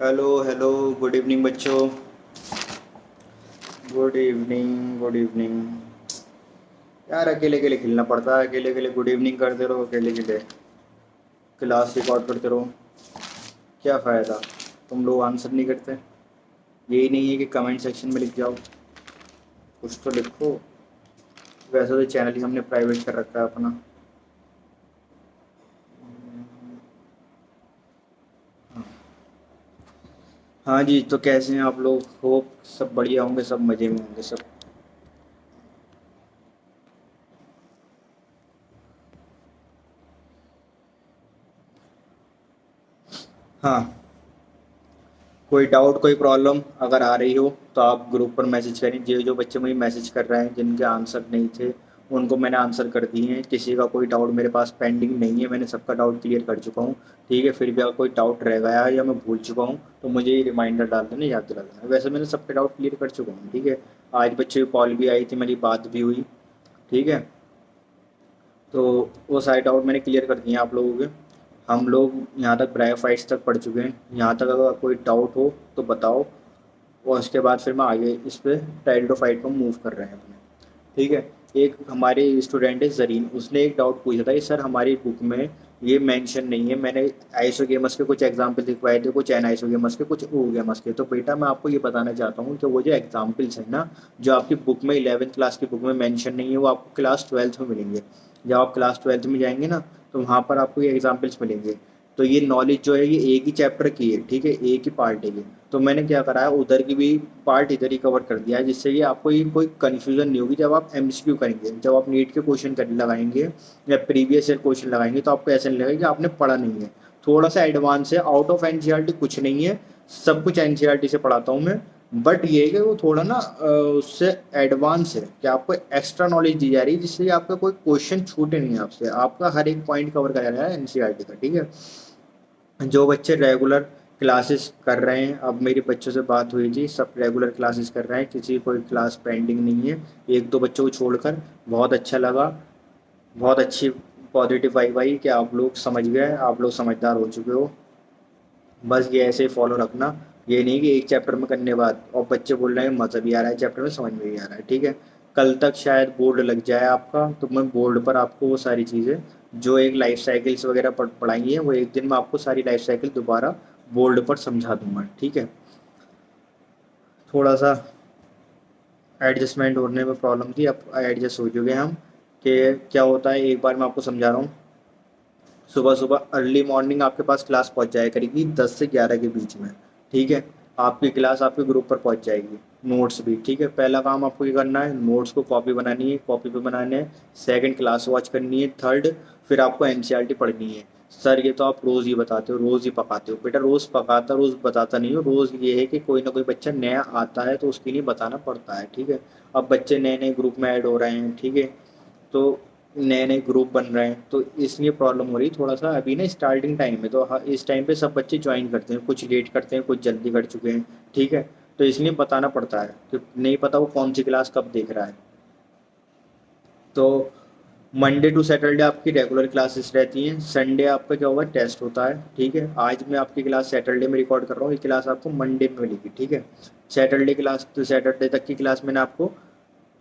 Hello hello. Good evening बच्चों। Good evening good evening. यार अकेले अकेले खेलना पड़ता है, अकेले अकेले गुड इवनिंग करते रहो, अकेले अकेले क्लास रिकॉर्ड करते रहो। क्या फ़ायदा? तुम लोग आंसर नहीं करते। यही नहीं है कि कमेंट सेक्शन में लिख जाओ, कुछ तो लिखो। वैसे तो चैनल ही हमने प्राइवेट कर रखा है अपना। हाँ जी, तो कैसे हैं आप लोग? होप सब बढ़िया होंगे, सब मज़े में होंगे सब। हाँ, कोई डाउट कोई प्रॉब्लम अगर आ रही हो तो आप ग्रुप पर मैसेज करें। जो जो बच्चे मुझे मैसेज कर रहे हैं जिनके आंसर नहीं थे, उनको मैंने आंसर कर दिए हैं। किसी का कोई डाउट मेरे पास पेंडिंग नहीं है, मैंने सबका डाउट क्लियर कर चुका हूँ। ठीक है, फिर भी अगर कोई डाउट रह गया है या मैं भूल चुका हूँ तो मुझे ये रिमाइंडर डाल देना, याद दिला देना। वैसे मैंने सबके डाउट क्लियर कर चुका हूँ। ठीक है, आज बच्चे की कॉल भी आई थी, मेरी बात भी हुई। ठीक है, तो वो सारे डाउट मैंने क्लियर कर दिए हैं आप लोगों के। हम लोग यहाँ तक ब्रायोफाइट्स तक पढ़ चुके हैं। यहाँ तक अगर कोई डाउट हो तो बताओ, और उसके बाद फिर मैं आगे इस पे टाइल्डोफाइट को मूव कर रहे हैं अपने। ठीक है, एक हमारे स्टूडेंट है जरीन, उसने एक डाउट पूछा था कि सर हमारी बुक में ये मेंशन नहीं है। मैंने आइसोगेमस के कुछ एग्जाम्पल लिखवाए थे, कुछ एन आइसोगेमस के, कुछ ओगेमस के। तो बेटा मैं आपको ये बताना चाहता हूँ कि वो जो एग्जाम्पल्स है ना, जो आपकी बुक में 11th क्लास की बुक में मेंशन नहीं है, वो आपको क्लास 12th में मिलेंगे। जब आप क्लास 12th में जाएंगे ना, तो वहाँ पर आपको ये एग्जाम्पल्स मिलेंगे। तो ये नॉलेज जो है ये एक ही चैप्टर की है। ठीक है, एक ही पार्ट है ये। तो मैंने क्या करा है, उधर की भी पार्ट इधर ही कवर कर दिया है, जिससे कि आपको ये कोई कन्फ्यूजन नहीं होगी। जब आप एमसीक्यू करेंगे, जब आप नीट के क्वेश्चन कर लगाएंगे या प्रीवियस ईयर क्वेश्चन लगाएंगे, तो आपको ऐसा नहीं लगेगा कि आपने पढ़ा नहीं है। थोड़ा सा एडवांस है, आउट ऑफ एनसीईआरटी कुछ नहीं है, सब कुछ एनसीईआरटी से पढ़ाता हूँ मैं। बट ये है कि वो थोड़ा ना उससे एडवांस है कि आपको एक्स्ट्रा नॉलेज दी जा रही है, जिससे आपका कोई क्वेश्चन छूटे नहीं आपसे। आपका हर एक पॉइंट कवर करा जा रहा है एनसीईआरटी का। ठीक है, जो बच्चे रेगुलर क्लासेस कर रहे हैं, अब मेरे बच्चों से बात हुई थी, सब रेगुलर क्लासेस कर रहे हैं, किसी की कोई क्लास पेंडिंग नहीं है। एक दो बच्चों को छोड़कर। बहुत अच्छा लगा, बहुत अच्छी पॉजिटिव वाइब आई कि आप लोग समझ गए, आप लोग समझदार हो चुके हो। बस ये ऐसे ही फॉलो रखना। ये नहीं कि एक चैप्टर में करने बाद और बच्चे बोल रहे हैं मज़ा भी आ रहा है चैप्टर में, समझ में भी आ रहा है। ठीक है, कल तक शायद बोर्ड लग जाए आपका, तो मैं बोर्ड पर आपको वो सारी चीज़ें जो एक लाइफ साइकिल्स वगैरह पढ़ाई है, वो एक दिन में आपको सारी लाइफ साइकिल दोबारा बोर्ड पर समझा दूंगा। ठीक है, थोड़ा सा एडजस्टमेंट होने में प्रॉब्लम थी, अब एडजस्ट हो चुके हैं हम। कि क्या होता है, एक बार मैं आपको समझा रहा हूँ। सुबह सुबह अर्ली मॉर्निंग आपके पास क्लास पहुंच जाया करेगी 10 से 11 के बीच में। ठीक है, आपकी क्लास आपके ग्रुप पर पहुंच जाएगी, नोट्स भी। ठीक है, पहला काम आपको ये करना है, नोट्स को कॉपी बनानी है, कॉपी पे बनाने है। सेकंड, क्लास वॉच करनी है। थर्ड, फिर आपको एनसीईआरटी पढ़नी है। सर ये तो आप रोज़ ही बताते हो, रोज़ ही पकाते हो। बेटा रोज़ पकाता रोज़ बताता नहीं हो। रोज़ ये है कि कोई ना कोई बच्चा नया आता है तो उसके लिए बताना पड़ता है। ठीक है, अब बच्चे नए नए ग्रुप में ऐड हो रहे हैं। ठीक है, तो नए नए ग्रुप बन रहे हैं, तो इसलिए प्रॉब्लम हो रही थोड़ा सा। अभी ना स्टार्टिंग टाइम है, तो इस टाइम पे सब बच्चे ज्वाइन करते हैं, कुछ लेट करते हैं, कुछ जल्दी कर चुके हैं। ठीक है, तो इसलिए बताना पड़ता है कि नहीं पता वो कौन सी क्लास कब देख रहा है। तो मंडे टू सैटरडे आपकी रेगुलर क्लासेस रहती हैं। संडे आपका क्या होगा, टेस्ट होता है। ठीक है, आज मैं आपकी क्लास सैटरडे में रिकॉर्ड कर रहा हूँ, ये क्लास आपको मंडे में मिलेगी। ठीक है, सैटरडे क्लास, तो सैटरडे तक की क्लास मैंने आपको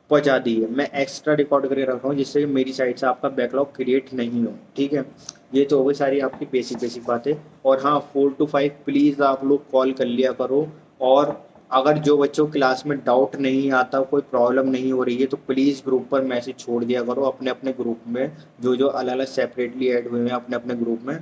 पहुंचा दी है। मैं एक्स्ट्रा रिकॉर्ड करके रखा हूँ, जिससे कि मेरी साइड से आपका बैकलॉग क्रिएट नहीं हो। ठीक है, ये तो हो गई सारी आपकी बेसिक बेसिक बातें। और हाँ, 4 to 5 प्लीज़ आप लोग कॉल कर लिया करो। और अगर जो बच्चों को क्लास में डाउट नहीं आता, कोई प्रॉब्लम नहीं हो रही है, तो प्लीज़ ग्रुप पर मैसेज छोड़ दिया करो अपने अपने ग्रुप में। जो जो अलग अलग सेपरेटली ऐड हुए हैं अपने अपने ग्रुप में,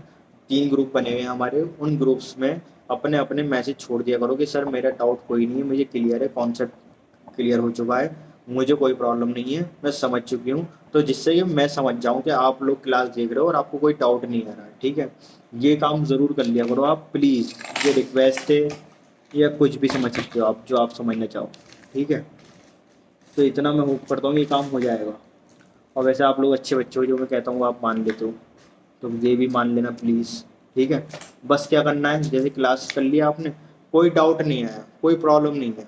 3 ग्रुप बने हुए हैं हमारे, उन ग्रुप्स में अपने अपने मैसेज छोड़ दिया करो कि सर मेरा डाउट कोई नहीं है, मुझे क्लियर है, कॉन्सेप्ट क्लियर हो चुका है, मुझे कोई प्रॉब्लम नहीं है, मैं समझ चुकी हूँ। तो जिससे ये मैं समझ जाऊँ कि आप लोग क्लास देख रहे हो और आपको कोई डाउट नहीं आ रहा है। ठीक है, ये काम ज़रूर कर लिया करो आप प्लीज़। ये रिक्वेस्ट है, या कुछ भी समझ सकते हो आप, जो आप समझना चाहो। ठीक है, तो इतना मैं होप करता हूँ कि ये काम हो जाएगा। और वैसे आप लोग अच्छे बच्चे हो, जो मैं कहता हूँ आप मान लेते हो, तो ये भी मान लेना प्लीज़। ठीक है, बस क्या करना है, जैसे क्लास कर लिया आपने, कोई डाउट नहीं आया, कोई प्रॉब्लम नहीं है,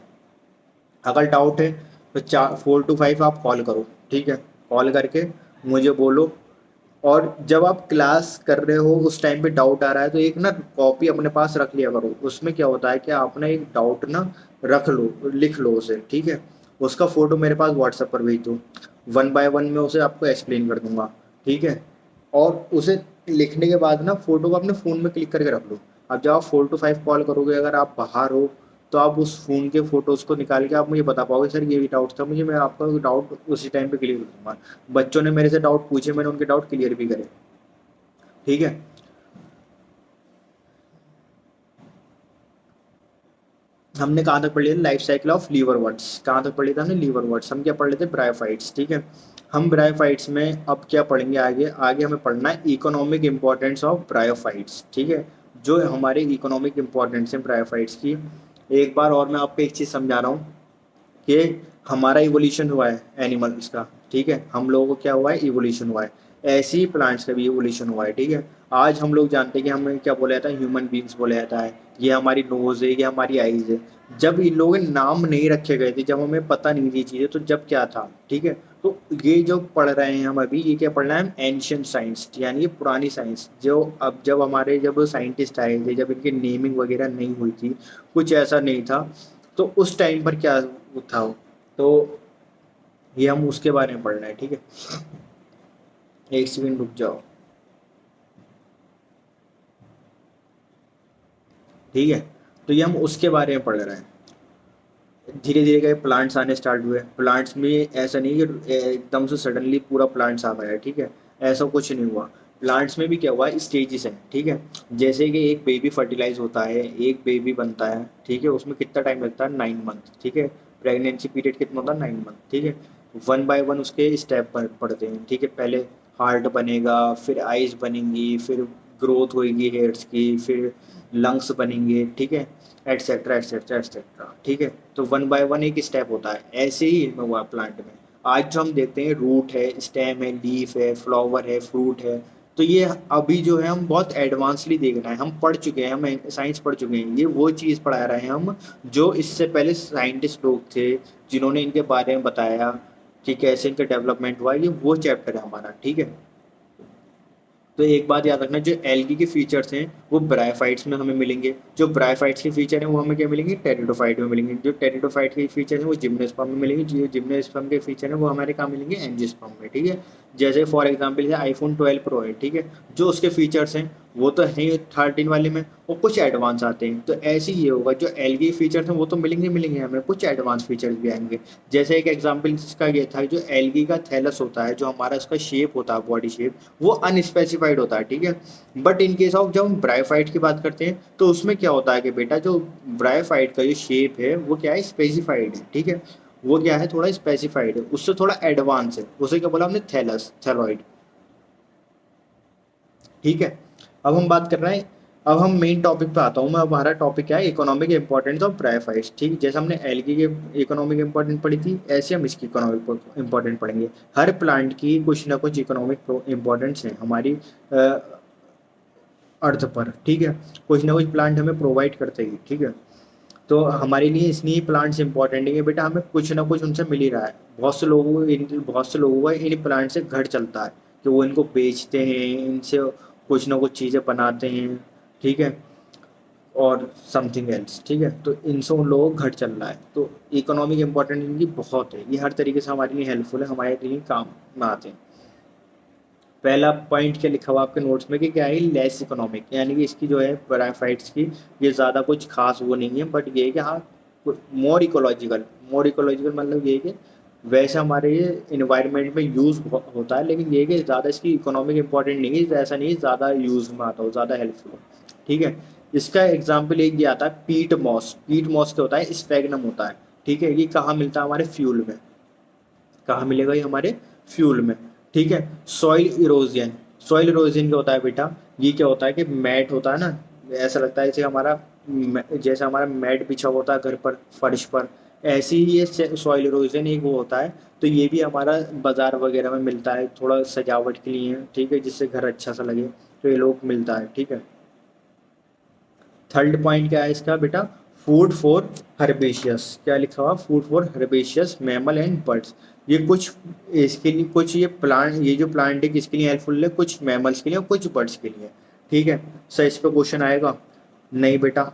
अगर डाउट है तो 4 to 5 आप कॉल करो। ठीक है, कॉल करके मुझे बोलो और जब आप क्लास कर रहे हो उस टाइम पे डाउट आ रहा है तो एक ना कॉपी अपने पास रख लिया करो। उसमें क्या होता है कि आप ना एक डाउट ना रख लो, लिख लो उसे, ठीक है। उसका फोटो मेरे पास व्हाट्सएप पर भेज दो, 1 बाय 1 में उसे आपको एक्सप्लेन कर दूंगा, ठीक है। और उसे लिखने के बाद ना फोटो को अपने फ़ोन में क्लिक करके रख लो। अब जब आप 4 to 5 कॉल करोगे, अगर आप बाहर हो तो आप उस फ़ोन के फ़ोटोज़ को निकाल के आप मुझे बता पाओगे, सर ये डाउट था मुझे, मैं आपका डाउट उसी टाइम पे क्लियर कर दूंगा। बच्चों ने मेरे से डाउट पूछे, मैंने उनके डाउट क्लियर भी करे, ठीक है। हमने कहाँ तक पढ़ लिया था, लाइफ साइकिल ऑफ लीवरवर्ट्स। कहाँ तक पढ़ लिया था हमने, लीवरवर्ट्स। हम क्या पढ़ लेते, ब्रायोफाइट्स, ठीक है। हम ब्रायोफाइट्स में अब क्या पढ़ेंगे, आगे आगे हमें पढ़ना है इकोनॉमिक इंपॉर्टेंस ऑफ ब्रायोफाइट्स, ठीक है। जो हमारे इकोनॉमिक इंपॉर्टेंस है ब्रायोफाइट्स की। एक बार और मैं आपको एक चीज़ समझा रहा हूँ कि हमारा इवोल्यूशन हुआ है एनिमल्स का, ठीक है। हम लोगों को क्या हुआ है, इवोल्यूशन हुआ है। ऐसे ही प्लांट्स का भी इवोल्यूशन हुआ है, ठीक है। आज हम लोग जानते हैं कि हमें क्या बोला जाता है, ह्यूमन बींग्स बोला जाता है। ये हमारी नोज है, ये हमारी आईज है। जब इन लोगों के नाम नहीं रखे गए थे, जब हमें पता नहीं थी चीज़ें, तो जब क्या था, ठीक है। तो ये जो पढ़ रहे हैं हम अभी, ये क्या पढ़ रहे हैं हम, एंशियंट साइंस, यानी ये पुरानी साइंस। जो अब जब हमारे जब साइंटिस्ट आए थे, जब इनकी नेमिंग वगैरह नहीं हुई थी, कुछ ऐसा नहीं था, तो उस टाइम पर क्या था। तो ये हम उसके बारे में पढ़ रहे हैं, ठीक है। एक सेकंड रुक जाओ, ठीक है। तो ये हम उसके बारे में पढ़ रहे हैं। धीरे धीरे करके प्लांट्स आने स्टार्ट हुए। प्लांट्स में ऐसा नहीं कि एकदम से सडनली पूरा प्लांट्स आ गया, ठीक है। ऐसा कुछ नहीं हुआ। प्लांट्स में भी क्या हुआ, स्टेजेस हैं, ठीक है। जैसे कि एक बेबी फर्टिलाइज होता है, एक बेबी बनता है, ठीक है। उसमें कितना टाइम लगता है, 9 मंथ, ठीक है। प्रेगनेंसी पीरियड कितना होता है, 9 मंथ, ठीक है। 1 बाय 1 उसके स्टेप पढ़ते हैं, ठीक है। पहले हार्ट बनेगा, फिर आइज बनेंगी, फिर ग्रोथ होएगी हेयर्स की, फिर लंग्स बनेंगे, ठीक है, एटसेट्रा एटसेट्रा एटसेट्रा, ठीक है। तो 1 बाय 1 एक स्टेप होता है। ऐसे ही इनमें हुआ प्लांट में। आज जो हम देखते हैं, रूट है, स्टेम है, लीफ है, फ्लावर है, फ्रूट है। तो ये अभी जो है हम बहुत एडवांसली देख रहे हैं, हम पढ़ चुके हैं, हम साइंस पढ़ चुके हैं। ये वो चीज़ पढ़ा रहे हैं हम जो इससे पहले साइंटिस्ट लोग थे, जिन्होंने इनके बारे में बताया कि कैसे इनका डेवलपमेंट हुआ। ये वो चैप्टर है हमारा, ठीक है। तो एक बात याद रखना, जो एल्गी के फीचर्स हैं वो ब्रायोफाइट्स में हमें मिलेंगे। जो ब्रायोफाइट्स के फीचर हैं वो हमें क्या मिलेंगे, टेरिडोफाइट में मिलेंगे। जो टेरिडोफाइट के फीचर हैं वो जिम्नोस्पर्म में मिलेंगे। जो जिम्नोस्पर्म के फीचर हैं वो हमारे कहाँ मिलेंगे, एंजियोस्पर्म में, ठीक है। जैसे फॉर एग्जाम्पल है आईफोन 12 प्रो है, ठीक है। जो उसके फीचर्स हैं वो तो है ही 13 वाले में, और कुछ एडवांस आते हैं। तो ऐसे ही ये होगा, जो एल्गी फीचर्स हैं वो तो मिलेंगे मिलेंगे हमें, कुछ एडवांस फीचर्स भी आएंगे। जैसे एक एग्जाम्पल इसका ये था, जो एल्गी का थैलस होता है, जो हमारा उसका शेप होता है, बॉडी शेप, वो अनस्पेसिफाइड होता है, ठीक है। बट इन केस ऑफ जब हम ब्रायोफाइट की बात करते हैं, तो उसमें क्या होता है कि बेटा जो ब्रायोफाइट का जो शेप है वो क्या है, स्पेसिफाइड है, ठीक है। वो क्या है, थोड़ा स्पेसिफाइड है, उससे थोड़ा एडवांस है। उसे क्या बोला हमने, थैलस, थैलॉइड, ठीक है। अब हम बात कर रहे हैं, अब हम मेन टॉपिक पे आता हूँ मैं। अब हमारा टॉपिक क्या है, इकोनॉमिक इंपॉर्टेंस ऑफ ब्रायोफाइट्स, ठीक। जैसे हमने एल्गी के इकोनॉमिक इंपॉर्टेंस पढ़ी थी, ऐसे हम इसकी इकोनॉमिक इंपॉर्टेंट पढ़ेंगे। हर प्लांट की कुछ ना कुछ इकोनॉमिक इंपॉर्टेंस है हमारी अर्थ पर, ठीक है। कुछ ना कुछ प्लांट हमें प्रोवाइड करते ही, ठीक है। तो हमारे लिए इसलिए प्लांट्स इंपॉर्टेंट है बेटा, हमें कुछ ना कुछ उनसे मिल ही रहा है। बहुत से लोगों का इन प्लांट से घर चलता है, कि वो इनको बेचते हैं, इनसे कुछ ना कुछ चीज़ें बनाते हैं, ठीक है। और समथिंग एल्स, ठीक है। तो इनसे उन लोगों का घर चल रहा है। तो इकोनॉमिक इंपॉर्टेंस इनकी बहुत है। ये हर तरीके से हमारे लिए हेल्पफुल है, हमारे लिए काम में आते हैं। पहला पॉइंट क्या लिखा हुआ आपके नोट्स में कि क्या है, लेस इकोनॉमिक, यानी कि इसकी जो है ब्रायोफाइट्स की ये ज़्यादा कुछ खास वो नहीं है। बट ये है कि हाँ, मोर इकोलॉजिकल, मोर इकोलॉजिकल मतलब ये है कि वैसे हमारे ये इन्वायरमेंट में यूज़ होता है, लेकिन ये है कि ज़्यादा इसकी इकोनॉमिक इंपॉर्टेंट नहीं है, ऐसा नहीं है ज़्यादा यूज़ में आता हो, ज़्यादा हेल्पफुल हो, ठीक है। इसका एग्जाम्पल एक ये आता है, पीट मॉस। पीट मॉस क्या होता है, स्फेगनम होता है, ठीक है। ये कहाँ मिलता है, हमारे फ्यूल में। कहाँ मिलेगा ये, हमारे फ्यूल में, ठीक है। सॉइल इरोजन, सॉइल इरोजन क्या होता है बेटा, ये क्या होता है कि मैट होता है ना, ऐसा लगता है जैसे हमारा मैट बिछा होता है घर पर, फर्श पर, ऐसे ही ये सॉइल इरोजन एक वो होता है। तो ये भी हमारा बाजार वगैरह में मिलता है, थोड़ा सजावट के लिए, ठीक है, जिससे घर अच्छा सा लगे। तो ये लोग मिलता है, ठीक है। थर्ड पॉइंट क्या है इसका बेटा, फूड फॉर हर्बेशियस। क्या लिखा हुआ, food for herbaceous mammal and birds. ये कुछ इसके लिए, कुछ ये प्लांट, ये जो प्लांट है किसके लिए हेल्पफुल है, कुछ मैमल्स के लिए और कुछ बर्ड्स के लिए। ठीक है, सर इस पे क्वेश्चन आएगा? नहीं बेटा,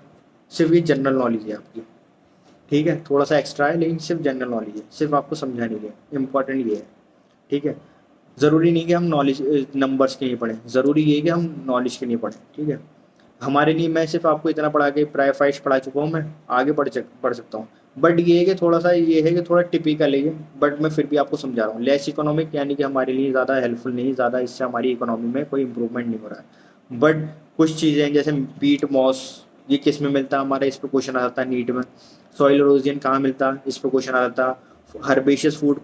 सिर्फ ये जनरल नॉलेज है आपकी। ठीक है, थोड़ा सा एक्स्ट्रा है लेकिन सिर्फ जनरल नॉलेज है, सिर्फ आपको समझाने के लिए, इंपॉर्टेंट ये है। ठीक है, ज़रूरी नहीं कि हम नॉलेज नंबर्स के लिए पढ़ें, ज़रूरी ये है कि हम नॉलेज के लिए पढ़ें। ठीक है, हमारे लिए मैं सिर्फ आपको इतना पढ़ा के ब्रायोफाइट्स पढ़ा चुका हूँ, मैं आगे पढ़ सकता हूँ। बट ये है कि थोड़ा सा ये है कि थोड़ा टिपिकल है ये, बट मैं फिर भी आपको समझा रहा हूँ। लेस इकोनॉमिक यानी कि हमारे लिए ज़्यादा हेल्पफुल नहीं, ज़्यादा इससे हमारी इकोनॉमी में कोई इंप्रूवमेंट नहीं हो रहा है। बट कुछ चीज़ें हैं जैसे पीट मॉस, ये किस में मिलता है हमारा, इस पर क्वेश्चन आ जाता है नीट में। सॉइल इरोजन कहाँ मिलता है, इस पर क्वेश्चन आ जाता है। हर्बेशियस फूड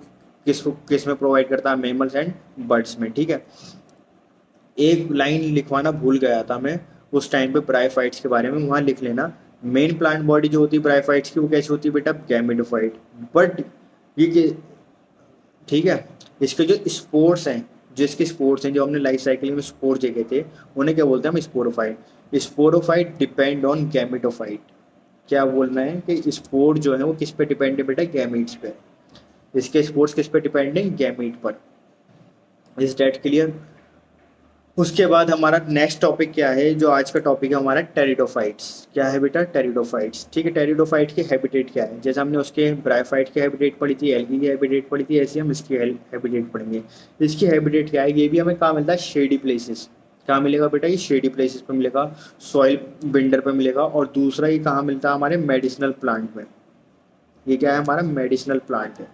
किस में प्रोवाइड करता है, मैमल्स एंड बर्ड्स में। ठीक है, एक लाइन लिखवाना भूल गया था मैं उस टाइम पे ब्रायोफाइट्स के बारे में, वहाँ लिख लेना। मेन प्लांट बॉडी जो होती है ब्रायोफाइट्स की वो कैसी होती है बेटा, गैमेटोफाइट। बट ये ठीक है, इसके जो स्पोर्स हैं, जो इसके स्पोर्स हैं, जो हमने लाइफ साइकिल में स्पोर देखे थे, उन्हें क्या बोलते हैं हम, sporophyte. Sporophyte depend on gametophyte. क्या बोलना है कि स्पोर जो है वो किस पे डिपेंड है बेटा, गैमीट्स पे। इसके स्पोर्स किस पे डिपेंड है, गैमीट पर। Is that clear? उसके बाद हमारा नेक्स्ट टॉपिक क्या है, जो आज का टॉपिक है हमारा, टेरिडोफाइट्स। क्या है बेटा, टेरिडोफाइट्स। ठीक है, टेरिडोफाइट की हैबिटेट क्या है, जैसे हमने उसके ब्रायोफाइट की हैबिटेट पढ़ी थी, एल्गी की हैबिटेट पढ़ी थी, ऐसे हम इसकी हैबिटेट पढ़ेंगे। इसकी हैबिटेट क्या है, ये भी हमें कहाँ मिलता है, शेडी प्लेसेस। कहाँ मिलेगा बेटा, ये शेडी प्लेसेस पे मिलेगा, सॉइल बिल्डर पे मिलेगा। और दूसरा ये कहाँ मिलता है, हमारे मेडिसिनल प्लांट में। ये क्या है, हमारा मेडिसिनल प्लांट है।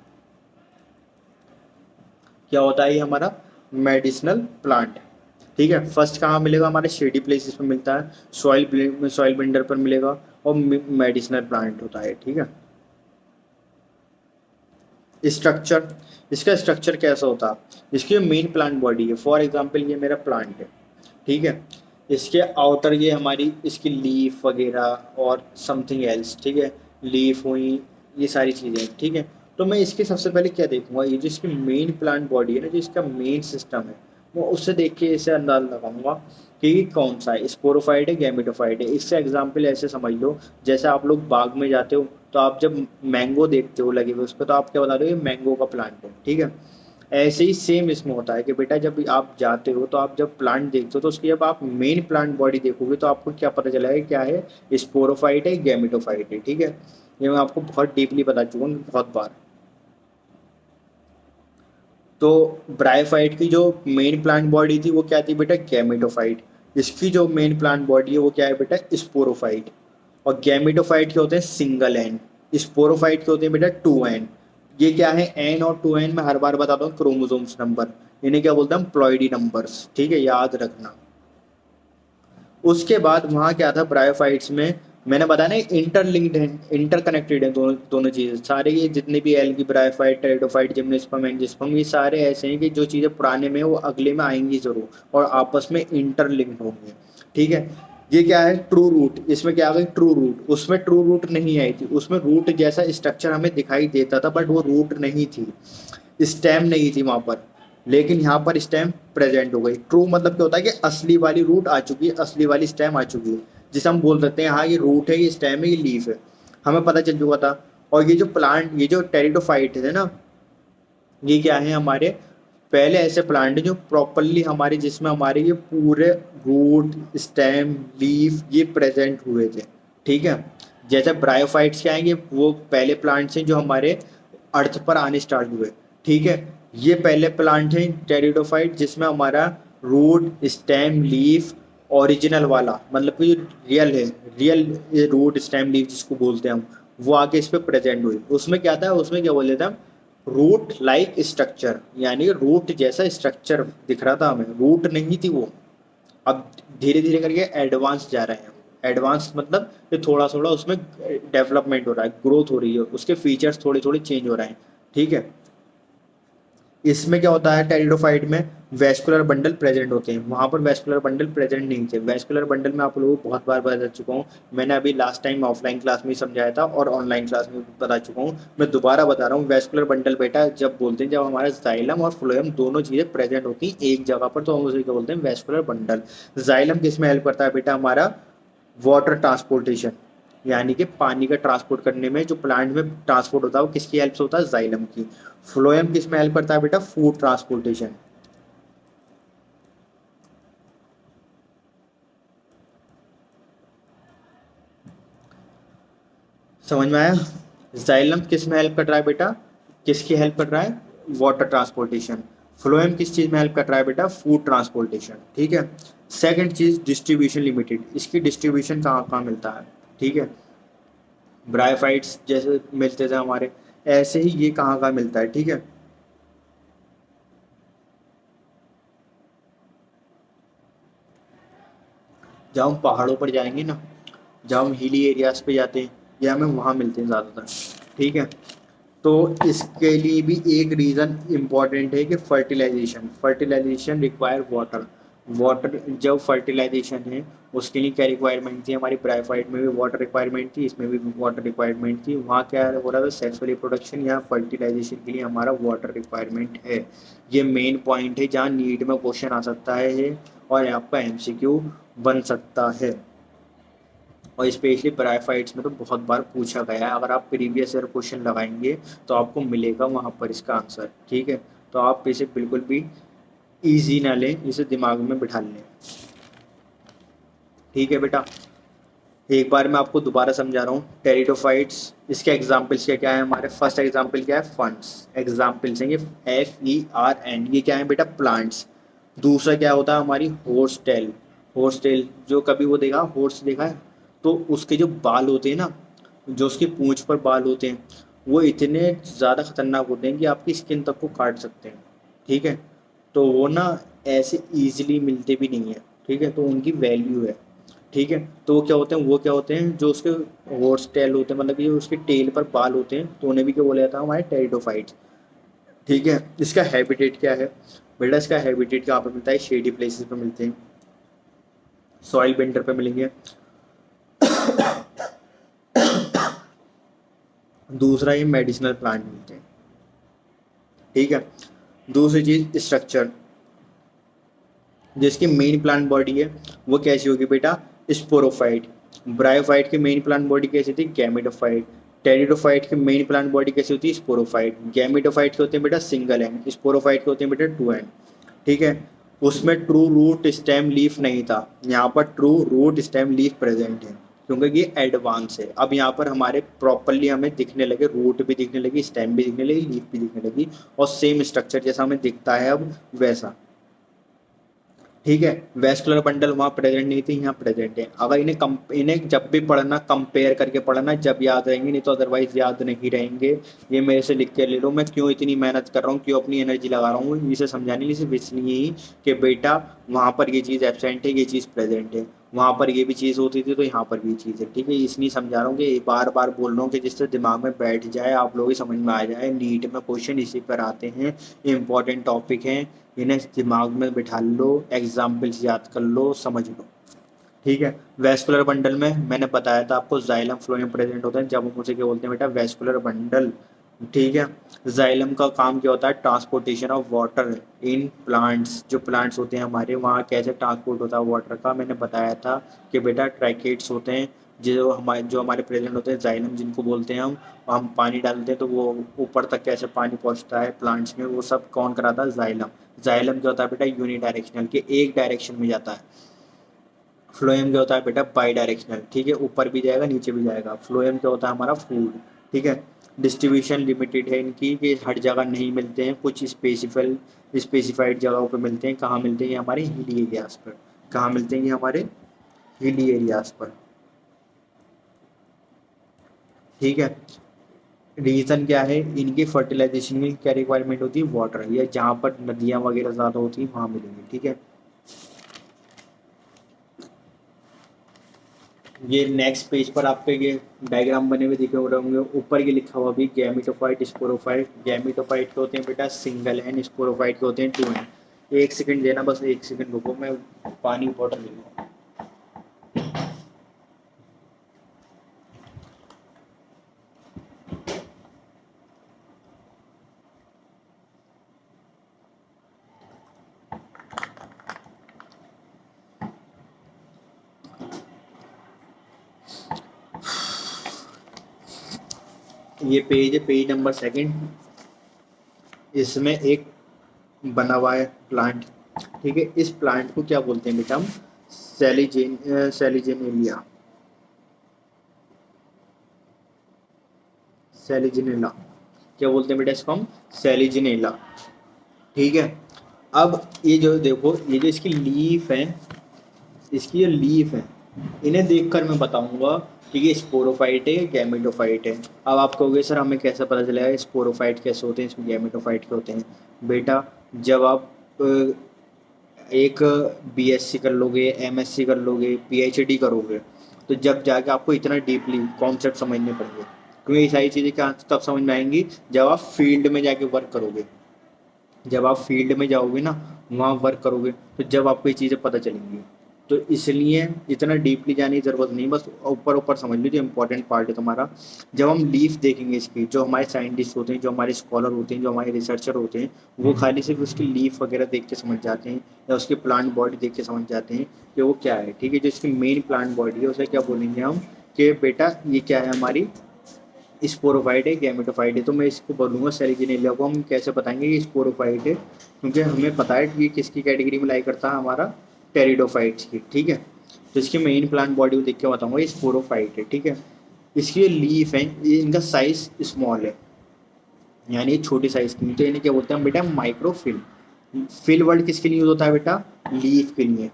क्या होता है ये हमारा, मेडिसिनल प्लांट। ठीक है, फर्स्ट कहाँ मिलेगा, हमारे शेडी प्लेसेस पे मिलता है, सॉइल बिल्डर पर मिलेगा, और मेडिसिनल प्लांट होता है। ठीक है, स्ट्रक्चर, इसका स्ट्रक्चर कैसा होता है, इसकी मेन प्लांट बॉडी है। फॉर एग्जांपल ये मेरा प्लांट है। ठीक है, इसके आउटर ये हमारी इसकी लीफ वगैरह और समथिंग एल्स। ठीक है, लीफ हुई, ये सारी चीज़ें। ठीक है, तो मैं इसके सबसे पहले क्या देखूंगा, ये जो इसकी मेन प्लांट बॉडी है ना, जो इसका मेन सिस्टम है, वो उससे देख के इसे अंदाज लगाऊंगा कि ये कौन सा है, स्पोरोफाइट है, गैमेटोफाइट है। इससे एग्जाम्पल ऐसे समझ लो, जैसे आप लोग बाग में जाते हो तो आप जब मैंगो देखते हो लगे हुए उस पर, तो आप क्या बता रहे हो, ये मैंगो का प्लांट है। ठीक है, ऐसे ही सेम इसमें होता है कि बेटा जब आप जाते हो तो आप जब प्लांट देखते हो तो उसकी जब आप मेन प्लांट बॉडी देखोगे तो आपको क्या पता चलेगा, क्या है, स्पोरोफाइट है, गैमेटोफाइट है। ठीक है, ये मैं आपको बहुत डीपली बता चुका हूँ बहुत बार। तो ब्रायोफाइट की जो मेन प्लांट बॉडी थी वो क्या थी बेटा, गैमेटोफाइट। इसकी जो मेन प्लांट बॉडी है वो क्या है बेटा, स्पोरोफाइट। और गैमेटोफाइट के होते हैं सिंगल एन, स्पोरोफाइट के होते हैं बेटा टू एन। ये क्या है, एन और टू एन, मैं हर बार बताता हूँ, क्रोमोसोम्स नंबर, इन्हें क्या बोलते हैं हम, प्लॉइडी नंबर्स। ठीक है, याद रखना। उसके बाद वहाँ क्या था ब्रायोफाइट्स में, मैंने बताया ना इंटरलिंक्ड है, इंटरकनेक्टेड है दोनों दोनों चीज़ें। सारे ये जितने भी algae, bryophyte, pteridophyte, gymnosperm, angiosperm, ये सारे ऐसे हैं कि जो चीज़ें पुराने में वो अगले में आएंगी जरूर, और आपस में इंटरलिंक्ड होंगे। ठीक है, ये क्या है, ट्रू रूट। इसमें क्या आ गई, ट्रू रूट। उसमें ट्रू रूट नहीं आई थी, उसमें रूट जैसा स्ट्रक्चर हमें दिखाई देता था, बट वो रूट नहीं थी, स्टेम नहीं थी वहाँ पर। लेकिन यहाँ पर स्टेम प्रेजेंट हो गई। ट्रू मतलब क्या होता है कि असली वाली रूट आ चुकी है, असली वाली स्टेम आ चुकी है, जिसे हम बोल सकते हैं हाँ ये रूट है, ये स्टेम है, ये लीफ है, हमें पता चल चुका था। और ये जो प्लांट, ये जो टेरिडोफाइट है ना, ये क्या है, हमारे पहले ऐसे प्लांट है जो प्रॉपरली हमारे, जिसमें हमारे ये पूरे रूट, स्टेम, लीफ ये प्रेजेंट हुए थे। ठीक है, जैसे ब्रायोफाइट्स क्या आएंगे, वो पहले प्लांट्स हैं जो हमारे अर्थ पर आने स्टार्ट हुए। ठीक है, ये पहले प्लांट है टेरिडोफाइट जिसमें हमारा रूट, स्टेम, लीफ ओरिजिनल वाला, मतलब कि रियल है, रियल रूट, स्टेम, लीफ जिसको बोलते हैं हम, वो आके इस पे प्रेजेंट हुई। उसमें क्या था, उसमें क्या बोल देते हैं हम, रूट लाइक स्ट्रक्चर, यानी रूट जैसा स्ट्रक्चर दिख रहा था हमें, रूट नहीं थी वो। अब धीरे धीरे करके एडवांस जा रहे हैं, एडवांस मतलब कि थोड़ा थोड़ा उसमें डेवलपमेंट हो रहा है, ग्रोथ हो रही है, उसके फीचर्स थोड़े थोड़े चेंज हो रहे हैं। ठीक है, इसमें क्या होता है, टेरिडोफाइट में वेस्कुलर बंडल प्रेजेंट होते हैं, वहाँ पर वेस्कुलर बंडल प्रेजेंट नहीं थे। वेस्कुलर बंडल में आप लोगों को बहुत बार बता चुका हूँ, मैंने अभी लास्ट टाइम ऑफलाइन क्लास में ही समझाया था और ऑनलाइन क्लास में भी बता चुका हूँ, मैं दोबारा बता रहा हूँ। वेस्कुलर बंडल बेटा जब बोलते हैं, जब हमारा जाइलम और फ्लोएम दोनों चीज़ें प्रेजेंट होती हैं एक जगह पर, तो हम उसे क्या बोलते हैं, वेस्कुलर बंडल। जाइलम किस में हेल्प करता है बेटा, हमारा वाटर ट्रांसपोर्टेशन, यानी कि पानी का ट्रांसपोर्ट करने में जो प्लांट में ट्रांसपोर्ट होता है वो किसकी हेल्प से होता है, जाइलम की। फ्लोएम किस में हेल्प करता है बेटा, फूड ट्रांसपोर्टेशन। समझ में आया? जाइलम किस में हेल्प कर रहा है बेटा, किसकी हेल्प कर रहा है, वाटर ट्रांसपोर्टेशन। फ्लोएम किस चीज में हेल्प कर रहा है बेटा, फूड ट्रांसपोर्टेशन। ठीक है। सेकंड चीज डिस्ट्रीब्यूशन लिमिटेड, इसकी डिस्ट्रीब्यूशन कहाँ कहाँ मिलता है, ठीक है। ब्रायोफाइट्स जैसे मिलते थे हमारे, ऐसे ही ये कहाँ कहाँ मिलता है, ठीक है। जब हम पहाड़ों पर जाएंगे ना, जब हम हिली एरियाज पे जाते हैं, ये हमें वहाँ मिलते हैं ज़्यादातर, ठीक है। तो इसके लिए भी एक रीज़न इम्पॉर्टेंट है कि fertilization, fertilization require water. Water जब फर्टिलाइजेशन है उसके लिए क्या रिक्वायरमेंट थी, हमारी ब्रायोफाइट में भी वाटर रिक्वायरमेंट थी, इसमें भी वाटर रिक्वायरमेंट थी। वहाँ क्या हो रहा था, सेक्सुअल रिप्रोडक्शन, यहाँ फर्टिलाइजेशन के लिए हमारा वाटर रिक्वायरमेंट है। ये मेन पॉइंट है जहाँ नीट में क्वेश्चन आ सकता है और आपका एमसीक्यू बन सकता है। और स्पेशली ब्रायोफाइट्स में तो बहुत बार पूछा गया है, अगर आप प्रीवियस ईयर क्वेश्चन लगाएंगे तो आपको मिलेगा वहाँ पर इसका आंसर, ठीक है। तो आप इसे बिल्कुल भी ईजी ना लें, इसे दिमाग में बिठा लें, ठीक है बेटा। एक बार मैं आपको दोबारा समझा रहा हूँ, टेरिडोफाइट्स, इसके एग्जाम्पल्स क्या क्या है हमारे, फर्स्ट एग्जाम्पल क्या है, फंड्स। एग्जाम्पल्स हैं ये FERN, ये क्या है बेटा, प्लांट्स। दूसरा क्या होता है हमारी हॉर्सटेल, हॉर्सटेल जो कभी वो देखा, हॉर्स देखा है, तो उसके जो बाल होते हैं ना, जो उसकी पूंछ पर बाल होते हैं, वो इतने ज़्यादा खतरनाक होते हैं कि आपकी स्किन तक को काट सकते हैं, ठीक है। तो वो ना ऐसे इजीली मिलते भी नहीं है, ठीक है, तो उनकी वैल्यू है, ठीक है। तो वो क्या होते हैं, वो क्या होते हैं, जो उसके हॉर्स टेल होते हैं, मतलब कि जो उसके टेल पर बाल होते हैं, तो उन्हें भी क्या बोला जाता है, हमारे टेरिडोफाइट्स, ठीक है। इसका हैबिटेट क्या है बेटा, इसका हैबिटेट कहाँ पर मिलता है, शेडी प्लेसेस पे मिलते हैं, सॉइल बेंडर पे मिलेंगे। दूसरा ये मेडिसिनल प्लांट मिलते हैं, ठीक है। दूसरी चीज स्ट्रक्चर, जिसकी मेन प्लांट बॉडी है वो कैसी होगी बेटा, स्पोरोफाइट। ब्रायोफाइट की मेन प्लांट बॉडी कैसी थी, गैमेटोफाइट। टेरिडोफाइट की मेन प्लांट बॉडी कैसी होती है, स्पोरोफाइट। गैमेटोफाइट के होते हैं बेटा सिंगल एंड, स्पोरोफाइट के होते हैं बेटा टू एंड, ठीक है। उसमें ट्रू रूट स्टेम लीफ नहीं था, यहाँ पर true root stem leaf present है, क्योंकि ये एडवांस है। अब यहाँ पर हमारे प्रॉपरली हमें दिखने लगे, रूट भी दिखने लगी, स्टेम भी दिखने लगी, लीफ भी दिखने लगी, और सेम स्ट्रक्चर जैसा हमें दिखता है अब वैसा, ठीक है। वेस्कुलर बंडल वहाँ प्रेजेंट नहीं थी, यहाँ प्रेजेंट है। अगर इन्हें जब भी पढ़ना कंपेयर करके पढ़ना, जब याद रहेंगे, नहीं तो अदरवाइज याद नहीं रहेंगे। ये मेरे से लिख के ले लो, मैं क्यों इतनी मेहनत कर रहा हूँ, क्यों अपनी एनर्जी लगा रहा हूँ इसे समझाने के लिए, सिर्फ इसलिए ही कि बेटा वहाँ पर ये चीज़ एब्सेंट है, ये चीज़ प्रेजेंट है, वहाँ पर ये भी चीज़ होती थी तो यहाँ पर भी चीज़ है, ठीक है। इसलिए समझा रहा हूँ कि बार बार बोल रहा हूँ कि जिससे दिमाग में बैठ जाए, आप लोग ही समझ में आ जाए। नीट में क्वेश्चन इसी पर आते हैं, इंपॉर्टेंट टॉपिक हैं, इन्हें दिमाग में बिठा लो, एग्जाम्पल्स याद कर लो, समझ लो, ठीक है। वेस्कुलर बंडल में मैंने बताया था आपको, जाइलम फ्लोएम प्रेजेंट होता है, जब हम उसे क्या बोलते हैं बेटा, वेस्कुलर बंडल, ठीक है। जाइलम का काम क्या होता है, transportation of water in plants. जो प्लांट्स होते हैं हमारे, वहाँ कैसे ट्रांसपोर्ट होता है वाटर का, मैंने बताया था कि बेटा ट्रैकेट्स होते हैं, जो हमारे प्रेजेंट होते हैं, जाइलम जिनको बोलते हैं हम पानी डालते हैं तो वो ऊपर तक कैसे पानी पहुँचता है प्लांट्स में, वो सब कौन कराता है, जाइलम। जाइलम क्या होता है बेटा, यूनिडायरेक्शनल, के एक डायरेक्शन में जाता है। फ्लोएम क्या होता है बेटा, बाई डायरेक्शनल, ठीक है, ऊपर भी जाएगा नीचे भी जाएगा। फ्लोएम क्या होता है हमारा, फूड, ठीक है। डिस्ट्रीब्यूशन लिमिटेड है इनकी, कि हर जगह नहीं मिलते हैं, कुछ स्पेसिफाइड जगहों पर मिलते हैं। कहाँ मिलते हैं, ये हमारे हिली एरियाज पर। कहाँ मिलते हैं ये हमारे हिली एरियाज पर, ठीक है। रीज़न क्या है, इनकी फर्टिलाइजेशन की क्या रिक्वायरमेंट होती है, वाटर। या जहाँ पर नदियाँ वगैरह ज़्यादा होती हैं वहाँ मिलेंगे, ठीक है। ये नेक्स्ट पेज पर आपके ये डायग्राम बने हुए दिखे हो रहे होंगे, ऊपर ये लिखा हुआ भी गैमिटोफाइट स्पोरोफाइट। गैमिटोफाइट के होते हैं बेटा सिंगल एंड, स्पोरोफाइट के होते हैं टू एंड। एक सेकंड देना, बस एक सेकंड रुको, मैं पानी बॉटल ले लूँ। ये पेज है, पेज नंबर 2। इसमें एक बना हुआ है प्लांट, ठीक है। इस प्लांट को क्या बोलते हैं बेटा हम? सेलिजेनिया, सेलिजिनेला। क्या बोलते हैं बेटा इसको हम? सेलिजिनेला, ठीक है। अब ये जो देखो, ये जो इसकी लीफ है, इसकी ये लीफ है, इन्हें देखकर मैं बताऊंगा कि ये स्पोरोफाइट है या गैमेटोफाइट है। अब आप कहोगे सर हमें कैसे पता चलेगा स्पोरोफाइट कैसे होते हैं, इसमें गैमेटोफाइट के होते हैं? बेटा जब आप एक बीएससी कर लोगे, एमएससी कर लोगे, पीएचडी करोगे, तो जब जाके आपको इतना डीपली कॉन्सेप्ट समझने पड़ेंगे, क्योंकि ये सारी चीज़ें क्या तब समझ में आएंगी जब आप फील्ड में जाके वर्क करोगे। जब आप फील्ड में जाओगे ना, वहाँ वर्क करोगे, तो जब आपको ये चीज़ें पता चलेंगी। तो इसलिए इतना डीपली जाने की ज़रूरत नहीं, बस ऊपर ऊपर समझ लो जो इम्पोर्टेंट पार्ट है तुम्हारा। जब हम लीफ देखेंगे इसकी, जो हमारे साइंटिस्ट होते हैं, जो हमारे स्कॉलर होते हैं, जो हमारे रिसर्चर होते हैं, वो खाली सिर्फ उसकी लीफ वगैरह देख के समझ जाते हैं, या उसकी प्लांट बॉडी देख के समझ जाते हैं कि वो क्या है, ठीक है। जो इसकी मेन प्लांट बॉडी है उसे क्या बोलेंगे हम, कि बेटा ये क्या है हमारी, स्पोरोफाइट है, गैमेटोफाइट है। तो मैं इसको बोलूँगा सेलिजिनेलिया को हम कैसे बताएंगे कि स्पोरोफाइट है, क्योंकि हमें पता है कि ये किसकी कैटेगरी में लाई करता है, हमारा टेरिडोफाइट्स की, ठीक है। तो इसकी मेन प्लांट बॉडी को देख के बताऊँगा ये स्पोरोफाइट है, ठीक है। इसकी ये लीफ है, ये इनका साइज स्मॉल है, यानी ये छोटी साइज की। तो इन्हें क्या बोलते हैं बेटा? माइक्रोफिल। फिल वर्ड किसके लिए यूज होता है बेटा? लीफ के लिए।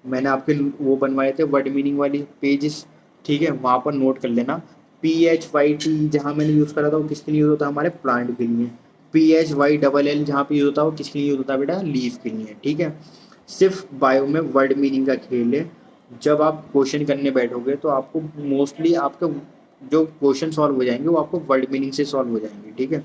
मैंने आपके वो बनवाए थे वर्ड मीनिंग वाली पेजेस, ठीक है, वहाँ पर नोट कर लेना। PHYT जहाँ मैंने यूज़ करा था वो किसके लिए यूज़ होता है? हमारे प्लांट के लिए। PHYLL जहाँ पे यूज़ होता है वो किसके लिए यूज़ होता है बेटा? लीफ के लिए, ठीक है। सिर्फ बायो में वर्ड मीनिंग का खेल है। जब आप क्वेश्चन करने बैठोगे तो आपको मोस्टली आपके जो क्वेश्चन सॉल्व हो जाएंगे वो आपको वर्ड मीनिंग से सॉल्व हो जाएंगे, ठीक है।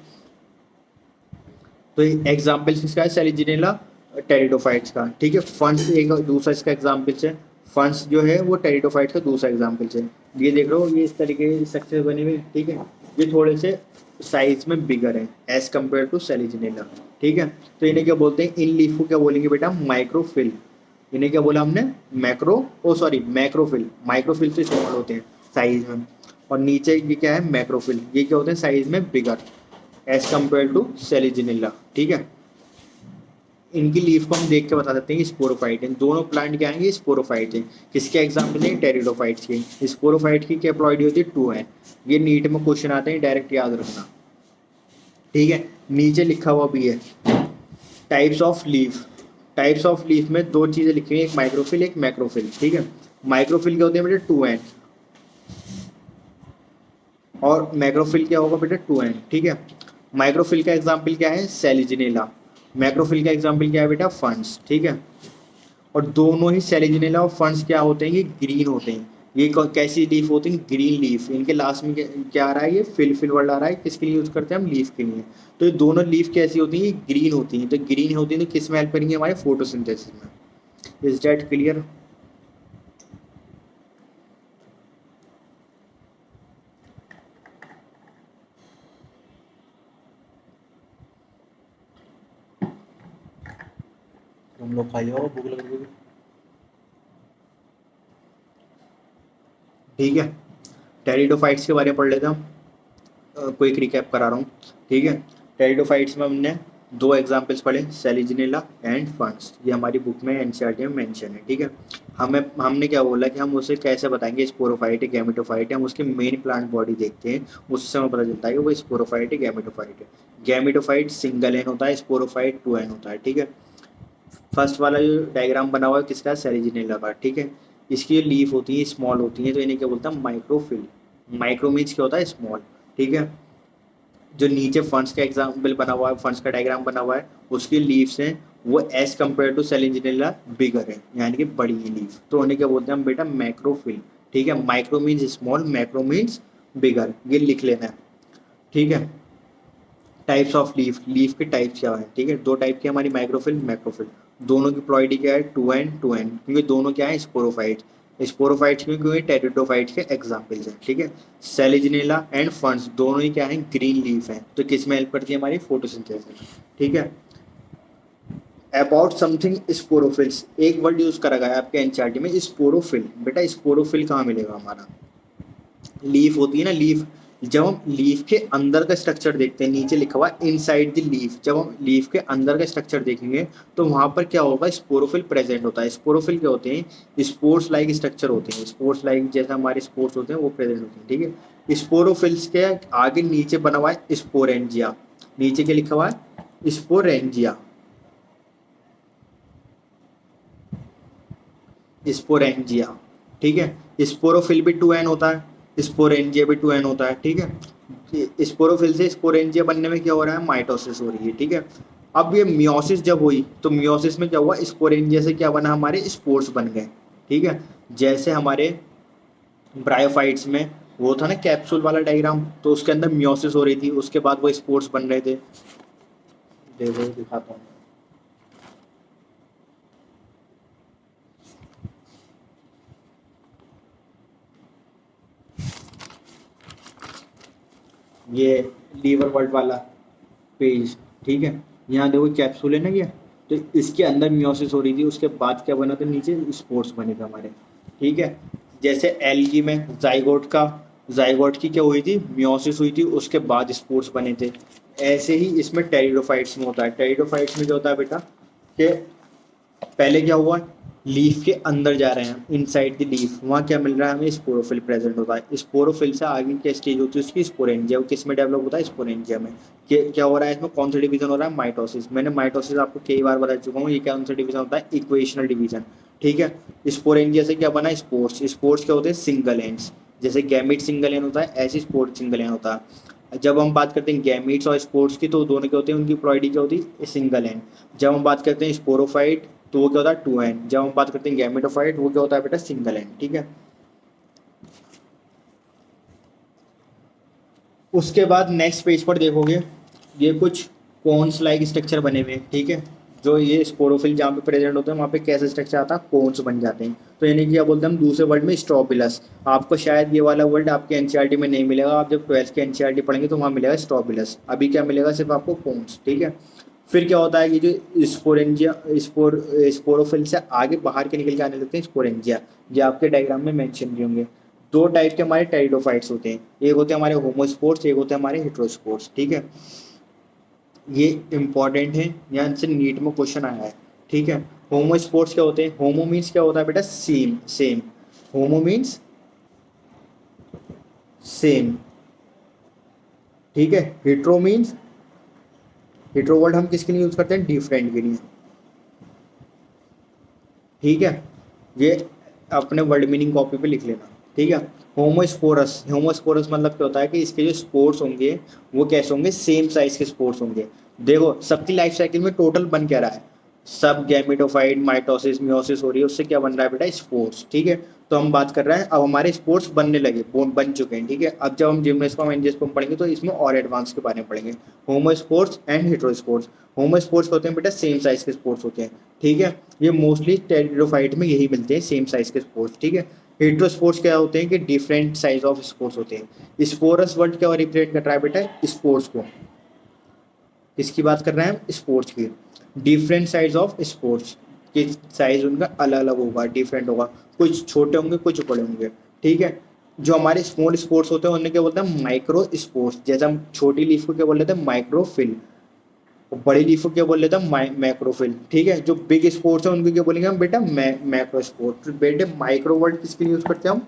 तो एग्जाम्पल किसका है? सेलिजिनेला टेरिडोफाइट्स का, ठीक है। फंड्स एक दूसरा इसका एग्जाम्पल्स है। फंड्स जो है वो टेरिडोफाइट्स का दूसरा एग्जाम्पल्स है। ये देख रहे हो, ये इस तरीके की स्ट्रक्चर बने हुए, ठीक है। ये थोड़े से साइज में बिगर है एज कम्पेयर टू सेलिजिनेला, ठीक है। तो इन्हें क्या बोलते हैं? इन लीफ को क्या बोलेंगे बेटा? माइक्रोफिल। इन्हें क्या बोला हमने? मैक्रोफिल। माइक्रोफिल से स्मॉल होते हैं साइज में, और नीचे ये क्या है? मैक्रोफिल। ये क्या होते हैं? साइज में बिगर एज कम्पेयर टू सेलिजिनेला, ठीक है। इनकी लीफ को हम देख के बता सकते हैं कि स्पोरोफाइट है। दोनों प्लांट क्या आएंगे? स्पोरोफाइट है। किसके एग्जाम्पल है? टेरिडोफाइट्स के। स्पोरोफाइट की क्या प्लॉइडी होती है? 2 है। ये नीट में क्वेश्चन आते हैं, डायरेक्ट याद रखना, ठीक है। नीचे लिखा हुआ भी है types of leaf. Types of leaf में 2 चीज़ें लिखी हुई हैं, एक माइक्रोफिल एक मैक्रोफिल, ठीक है। माइक्रोफिल क्या होते हैं बेटा? 2 एन, और मैक्रोफिल क्या होगा बेटा? 2 एन, ठीक है। माइक्रोफिल का एग्जाम्पल क्या है? सेलिजिनेला। मैक्रोफिल का एग्जाम्पल क्या है बेटा? फंड्स, ठीक है। और दोनों ही सेलिजिनेला और फंड्स क्या होते हैं? ये ग्रीन होते हैं। ये कैसी लीफ होती है? Green leaf. इनके लास्ट में क्या आ रहा है? ये फिल वर्ड आ रहा है, किसके लिए यूज करते हैं हम? लीफ के लिए। तो ये दोनों लीफ कैसी होती हैं? ग्रीन होती हैं। तो ग्रीन होती हैं तो किस में हेल्प करेंगे? हमारे फोटोसिंथेसिस में। Is that clear? तुम लोग खाई हो, भूख लग रही है, ठीक है। टेरिडोफाइट्स के बारे में पढ़ लेते हैं हम। क्विक रिकैप करा रहा हूँ, ठीक है। टेरिडोफाइट्स में हमने 2 एग्जाम्पल्स पढ़े, सेलिजिनेला एंड फंड्स। ये हमारी बुक में एनसीईआरटी में मेंशन है, ठीक है। हमने क्या बोला कि हम उसे कैसे बताएंगे स्पोरोफाइट है गैमेटोफाइट है? हम उसके मेन प्लांट बॉडी देखते हैं, उससे हमें पता चलता है कि वो स्पोरोफाइट है गैमेटोफाइट है। गैमेटोफाइट सिंगल एन होता है, स्पोरोफाइट 2 एन होता है, ठीक है। फर्स्ट वाला जो डायग्राम बना हुआ है किसका? सेलिजिनेला का, ठीक है। इसकी लीफ होती है स्मॉल होती है, तो इन्हें क्या बोलता है? माइक्रोफिल। माइक्रो मीन्स क्या होता है? स्मॉल, ठीक है। जो नीचे फंड्स का एग्जाम्पल बना हुआ है, फंड्स का डायग्राम बना हुआ है, उसकी लीव्स हैं वो एज कम्पेयर टू सेलिजिनेला बिगर है, यानी कि बड़ी है लीफ। तो उन्हें क्या बोलते हैं हम बेटा? मैक्रोफिल, ठीक है। Micro means small, macro means bigger, ये लिख लेना है, ठीक है। टाइप्स ऑफ लीफ, लीफ के टाइप्स क्या है, ठीक है। 2 टाइप की हमारी, माइक्रोफिल मैक्रोफिल। दोनों की प्लॉइडी क्या है? 2 एन, क्योंकि दोनों क्या है? स्पोरोफाइट। स्पोरोफाइट्स क्योंकि टेरिडोफाइट्स के एग्जाम्पल्स हैं, ठीक है। सेलिजिनेला एंड फंड्स दोनों ही क्या है? ग्रीन लीफ है। तो किस में हेल्प करती है? हमारी फोटोसिंथेसिस, ठीक है। अबाउट समथिंग स्पोरोफिल्स, एक वर्ड यूज करा गया है आपके एनसीईआरटी में, स्पोरोफिल। बेटा स्पोरोफिल कहाँ मिलेगा? हमारा लीफ होती है ना, लीफ। जब हम लीफ के अंदर का स्ट्रक्चर देखते हैं, नीचे लिखा हुआ है इनसाइड द लीफ, जब हम लीफ के अंदर का स्ट्रक्चर देखेंगे तो वहां पर क्या होगा, स्पोरोफिल प्रेजेंट होता है। स्पोरोफिल क्या होते हैं, स्पोर्स लाइक स्ट्रक्चर होते हैं, स्पोर्स लाइक जैसे हमारे स्पोर्स होते हैं वो प्रेजेंट होते हैं, ठीक है। स्पोरोफिल्स के आगे नीचे बना हुआ है स्पोरेंजिया, नीचे क्या लिखा हुआ है, स्पोरेंजिया, स्पोरेंजिया, ठीक है। स्पोरोफिल भी 2n होता है, स्पोरेंजिया भी 2n होता है, ठीक है। स्पोरोफिल से स्पोरेंजिया बनने में क्या हो रहा है, माइटोसिस हो रही है, ठीक है। अब ये मियोसिस जब हुई तो मियोसिस में क्या हुआ, स्पोरेंजिया से क्या बना, हमारे स्पोर्स बन गए, ठीक है। जैसे हमारे ब्रायोफाइट्स में वो था ना कैप्सूल वाला डायग्राम, तो उसके अंदर मियोसिस हो रही थी, उसके बाद वो स्पोर्स बन रहे थे। देखो दिखाता हूँ, ये लीवर वर्ल्ड वाला पेज, ठीक है। यहाँ देखो कैप्सूल है ना ये, तो इसके अंदर मियोसिस हो रही थी, उसके बाद क्या बना था, नीचे स्पोर्स बने थे हमारे, ठीक है। जैसे एल्गी में जाइगोट की क्या हुई थी, मियोसिस हुई थी, उसके बाद स्पोर्स बने थे। ऐसे ही इसमें टेरिडोफाइट्स में होता है। टेरिडोफाइट्स में क्या होता है बेटा, कि पहले क्या हुआ, लीफ के अंदर जा रहे हैं, इनसाइड द लीफ, वहाँ क्या मिल रहा है हमें, स्पोरोफिल प्रेजेंट होता है। स्पोरोफिल से आगे क्या स्टेज होती है उसकी, स्पोरेंजिया। वो किस में डेवलप होता है, स्पोरेंजिया में। क्या हो रहा है इसमें, कौन सा डिवीजन हो रहा है, माइटोसिस। मैंने माइटोसिस आपको कई बार बता चुका हूँ, ये कौन सा डिवीजन होता है, इक्वेशनल डिवीजन, ठीक है। स्पोरेंजिया से क्या बना, स्पोर्स। स्पोर्स क्या होते हैं, सिंगल एंड्स, जैसे गैमिट सिंगल एंड होता है, ऐसे स्पोर्ट सिंगल एंड होता है। जब हम बात करते हैं गैमीट्स और स्पोर्ट्स की, तो दोनों क्या होते हैं, उनकी प्लॉइडी क्या होती है, सिंगल एंड। जब हम बात करते हैं स्पोरोफाइट, तो वो क्या होता है 2n। जब हम बात करते हैं गैमेटोफाइट, वो क्या होता है बेटा, सिंगल एंड, ठीक है। उसके बाद नेक्स्ट पेज पर देखोगे, ये कुछ कोन्स लाइक स्ट्रक्चर बने हुए हैं, ठीक है। जो ये स्पोरोफिल जहाँ पे प्रेजेंट होते हैं वहाँ पे कैसे स्ट्रक्चर आता है, कोन्स बन जाते हैं। तो यानी कि क्या बोलते हैं हम दूसरे वर्ड में, स्ट्रोबिलस। आपको शायद ये वाला वर्ड आपके एनसीईआरटी में नहीं मिलेगा, आप जब 12th के एनसीईआरटी पढ़ेंगे तो वहाँ मिलेगा स्ट्रोबिलस। अभी क्या मिलेगा, सिर्फ आपको कोन्स, ठीक है। फिर क्या होता है कि जो स्पोरेंजिया, स्पोरोफिल से आगे बाहर के निकल के आने लगते हैं स्पोरेंजिया, ये आपके डायग्राम में मेंशन भी होंगे। दो टाइप के हमारे टेरिडोफाइट्स होते हैं, एक होते हैं हमारे होमोस्पोर्स, एक होते हैं हमारे हेट्रोस्पोर्स, ठीक है। ये इंपॉर्टेंट है, यहाँ से नीट में क्वेश्चन आया है, ठीक है। होमोस्पोर्स क्या होते हैं, होमो मीन्स क्या होता है बेटा, सेम, सेम। होमो मीन्स सेम, ठीक है। हेट्रो मीन्स, हेट्रो वर्ड हम किसके लिए यूज करते हैं, डिफरेंट के लिए, ठीक है। ये अपने वर्ड मीनिंग कॉपी पे लिख लेना, ठीक है। होमोस्पोरस, होमोस्पोरस मतलब क्या होता है कि इसके जो स्पोर्स होंगे वो कैसे होंगे, सेम साइज के स्पोर्स होंगे। देखो सबकी लाइफ साइकिल में टोटल बन क्या रहा है, सब गैमेटोफाइट, माइटोसिस, मियोसिस हो रही है, उससे क्या बन रहा है बेटा, स्पोर्स, ठीक है। तो हम बात कर रहे हैं, अब हमारे स्पोर्ट्स बनने लगे, बन चुके हैं, ठीक है। अब जब हम जिम्नास्टिक्स एंजियोस्पर्म पढ़ेंगे तो इसमें और एडवांस के बारे में पढ़ेंगे, homospores and heterospores. Homospores होते हैं बेटा सेम साइज के स्पोर्ट्स होते हैं, ठीक है। ये मोस्टली टेरिडोफाइट में यही मिलते हैं, सेम साइज के स्पोर्ट्स, ठीक है। हेट्रो स्पोर्ट्स क्या होते हैं कि डिफरेंट साइज ऑफ स्पोर्ट्स होते हैं। स्पोरस वर्ड क्या रिप्रेजेंट कर रहा है बेटा, स्पोर्ट्स को। किसकी बात कर रहे हैं हम, स्पोर्ट्स की। डिफरेंट साइज ऑफ स्पोर्ट्स, कि साइज उनका अलग अलग होगा, डिफरेंट होगा, कुछ छोटे होंगे कुछ बड़े होंगे, ठीक है। जो हमारे स्मॉल स्पोर्ट्स होते हैं उन्हें क्या बोलते हैं, माइक्रो स्पोर्ट्स। जैसे हम छोटी लीफ को क्या बोल लेते हैं, माइक्रोफिल, और बड़ी लीफ को क्या बोल लेते हैं, मैक्रोफिल, ठीक है। जो बिग स्पोर्ट्स है उनको क्या बोलेंगे हम बेटा, मैक्रो स्पोर्ट। बेटे माइक्रो वर्ड किसके लिए यूज करते हैं हम,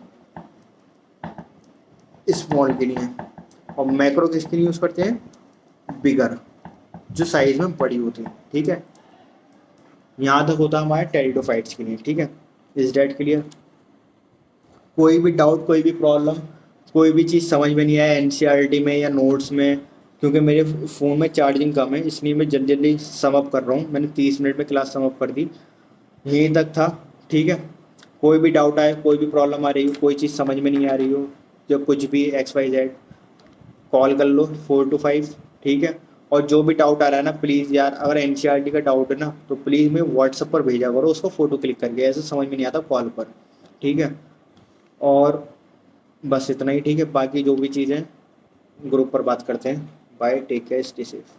स्मॉल के लिए, और मैक्रो किसके लिए यूज करते हैं, बिगर, जो साइज में बड़ी होती है, ठीक है। यहाँ तक होता है हमारे टेरिडोफाइट्स के लिए, ठीक है। Is that clear. कोई भी डाउट, कोई भी प्रॉब्लम, कोई भी चीज़ समझ में नहीं आया एनसीईआरटी में या नोट्स में, क्योंकि मेरे फ़ोन में चार्जिंग कम है इसलिए मैं जल्दी जल्दी सम अप कर रहा हूँ। मैंने 30 मिनट में क्लास सम अप कर दी, यहीं तक था, ठीक है। कोई भी डाउट आए, कोई भी प्रॉब्लम आ रही हो, कोई चीज़ समझ में नहीं आ रही हो, या कुछ भी XYZ, कॉल कर लो 4 to 5, ठीक है। और जो भी डाउट आ रहा है ना, प्लीज़ यार, अगर एनसीईआरटी का डाउट है ना तो प्लीज़ मैं व्हाट्सएप पर भेजा करो उसको, फ़ोटो क्लिक करके, ऐसे समझ में नहीं आता कॉल पर, ठीक है। और बस इतना ही, ठीक है। बाकी जो भी चीज़ें ग्रुप पर बात करते हैं। Bye, take care, stay safe.